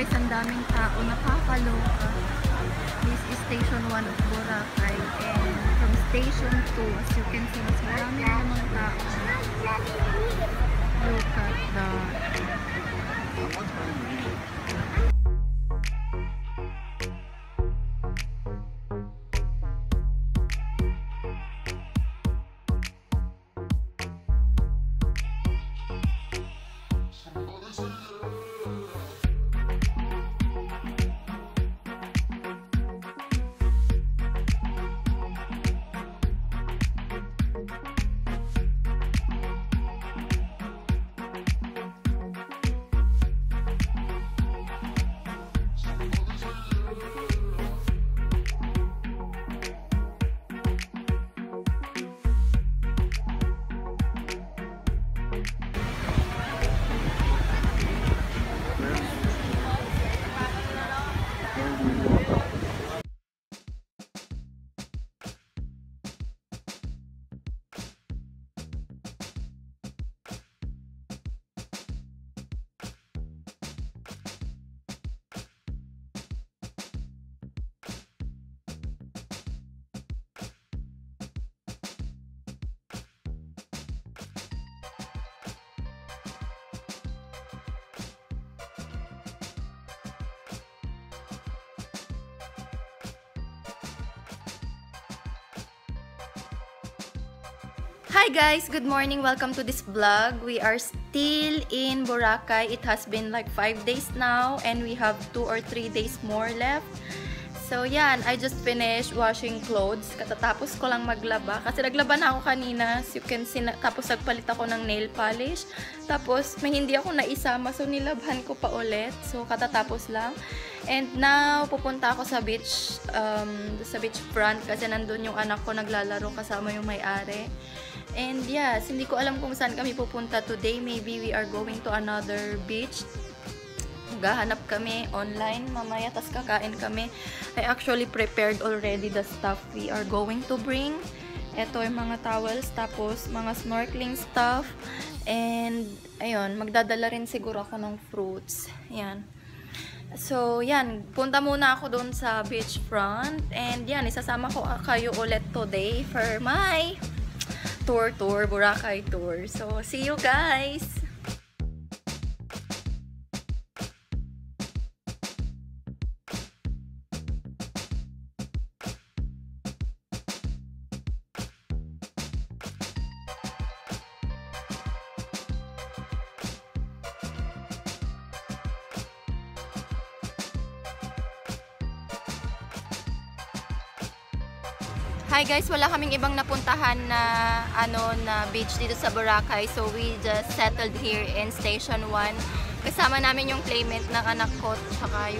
guys, ang daming tao, nakakaloka. This is station 1 of Boracay, and from station 2, as you can see, mas marami namang tao. Look at that. Hi guys, good morning. Welcome to this vlog. We are still in Boracay. It has been like 5 days now and we have 2 or 3 days more left. So yan, I just finished washing clothes. Katatapos ko lang maglaba kasi naglaba na ako kanina. As you can see, tapos nagpalit ako ng nail polish. Tapos may hindi ako naisama, so nilabhan ko pa ulit. So katatapos lang. And now, pupunta ako sa beach front kasi nandun yung anak ko naglalaro kasama yung may-ari. And yes, hindi ko alam kung saan kami pupunta today. Maybe we are going to another beach. Gahanap kami online mamaya, tas kakain kami. I actually prepared already the stuff we are going to bring. Ito yung mga towels, tapos mga snorkeling stuff. And ayun, magdadala rin siguro ako ng fruits. Yan. So, yan. Punta muna ako doon sa beachfront. And yan, isasama ko kayo ulit today for my tour, Boracay tour. So, see you guys! Hi guys, wala kaming ibang napuntahan na beach dito sa Boracay. So we just settled here in Station 1. Kasama namin yung playmate ng anak ko tsaka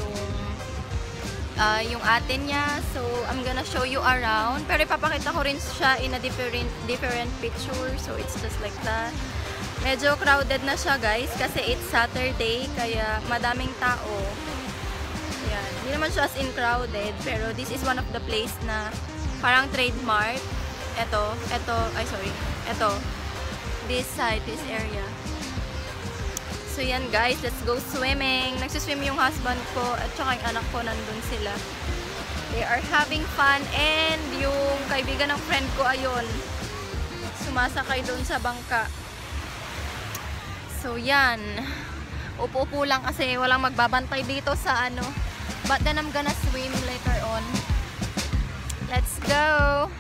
yung ate niya. So I'm gonna show you around. Pero ipapakita ko rin siya in a different picture. So it's just like that. Medyo crowded na siya guys kasi it's Saturday kaya madaming tao. Yan. Hindi naman siya as in crowded, pero this is one of the place na parang trademark. Ito. This side, this area. So yan guys, let's go swimming. Nagsuswim yung husband ko at saka yung anak ko, nandun sila. They are having fun and yung kaibigan ng friend ko, ayun, sumasakay dun sa bangka. So yan. Upo-upo lang kasi walang magbabantay dito sa But then I'm gonna swim later on. Let's go!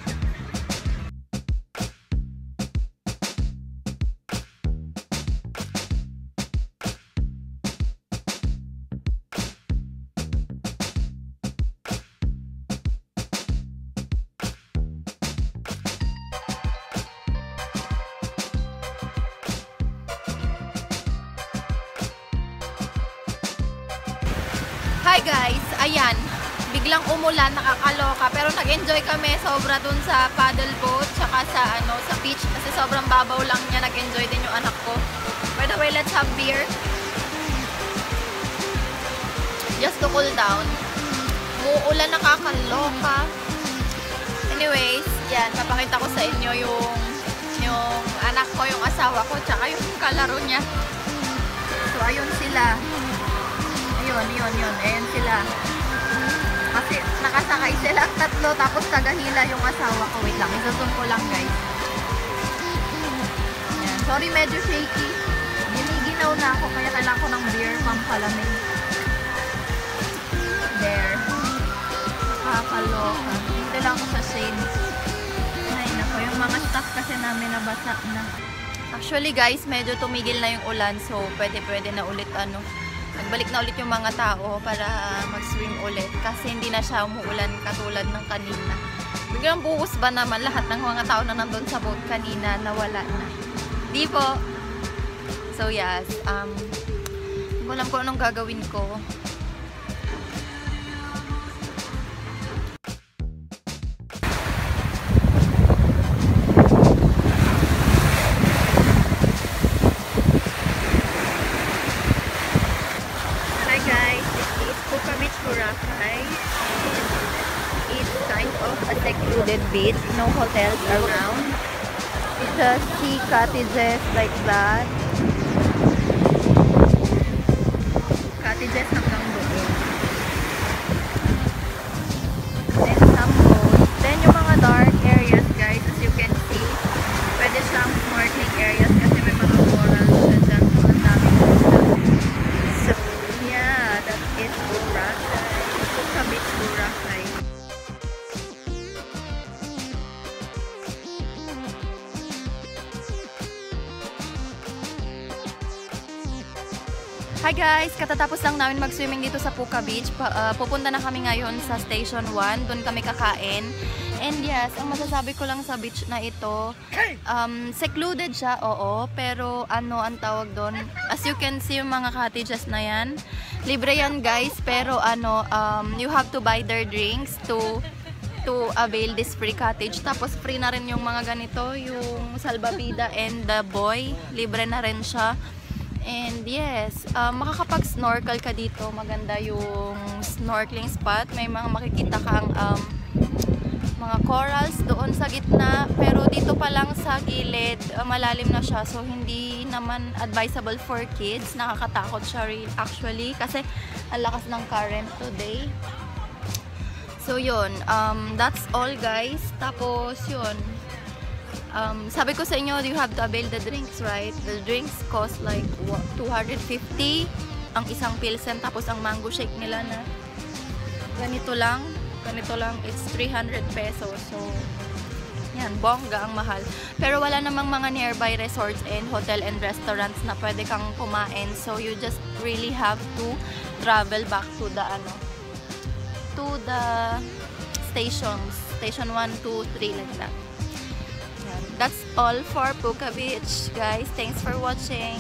Hi guys! Ayan! Biglang umulan, nakakaloka, pero nag-enjoy kami sobra dun sa paddle boat tsaka sa beach kasi sobrang babaw lang niya. Nag-enjoy din yung anak ko. By the way, let's have beer just to cool down. Umuulan, nakakaloka. Anyways, yan, papakita ko sa inyo yung anak ko, yung asawa ko, tsaka yung kalaro niya. So ayun sila. Ayun. yun. Ayan sila. Kasi nakasakay silang tatlo, tapos tagahila yung asawa ko. Wait lang, isasun ko lang guys. Ayan. Sorry, medyo shaky. Giniginaw na ako, kaya kailangan ko ng beer pampalamig. There. Nakakaloka. Dito lang ako sa shade. Ay, nako. Yung mga stuff kasi namin nabasa na. Actually guys, medyo tumigil na yung ulan. So, pwede na ulit nagbalik na ulit yung mga tao para mag-swim ulit. Kasi hindi na siya umuulan katulad ng kanina. Biglang buhos ba naman lahat ng mga tao na nandun sa boat kanina nawala na. Di po. So yes, hindi ko alam kung anong gagawin ko. Secluded beach, no hotels around. It's just sea cottages like that. Cottages hanggang doon. Then some boats. Then yung mga dark areas guys, as you can see, pwede siyang snorkeling areas kasi may mga corals na dyan. Ang dami so yeah, that is Boracay. Puka Beach, Boracay. Hi guys! Katatapos lang namin mag-swimming dito sa Puka Beach. Pupunta na kami ngayon sa Station 1. Doon kami kakain. And yes, ang masasabi ko lang sa beach na ito, secluded siya, oo. Pero ang tawag doon, as you can see yung mga cottages na yan, libre yan guys. Pero you have to buy their drinks to avail this free cottage. Tapos free na rin yung mga ganito, yung salbabida and the boy. Libre na rin siya. And yes, makakapag-snorkel ka dito. Maganda yung snorkeling spot. May mga makikita kang mga corals doon sa gitna. Pero dito pa lang sa gilid, malalim na siya. So, hindi naman advisable for kids. Nakakatakot siya actually. Kasi ang lakas ng current today. So, yun. That's all guys. Tapos, yun. Sabi ko sa inyo, you have to avail the drinks, right? The drinks cost like 250 ang isang pilsen, tapos ang mango shake nila na ganito lang, it's 300 pesos. So, yan, bongga ang mahal. Pero wala namang mga nearby resorts and hotel and restaurants na pwede kang kumain. So, you just really have to travel back to the stations. Station 1, 2, 3, like that. That's all for Puka Beach, guys. Thanks for watching.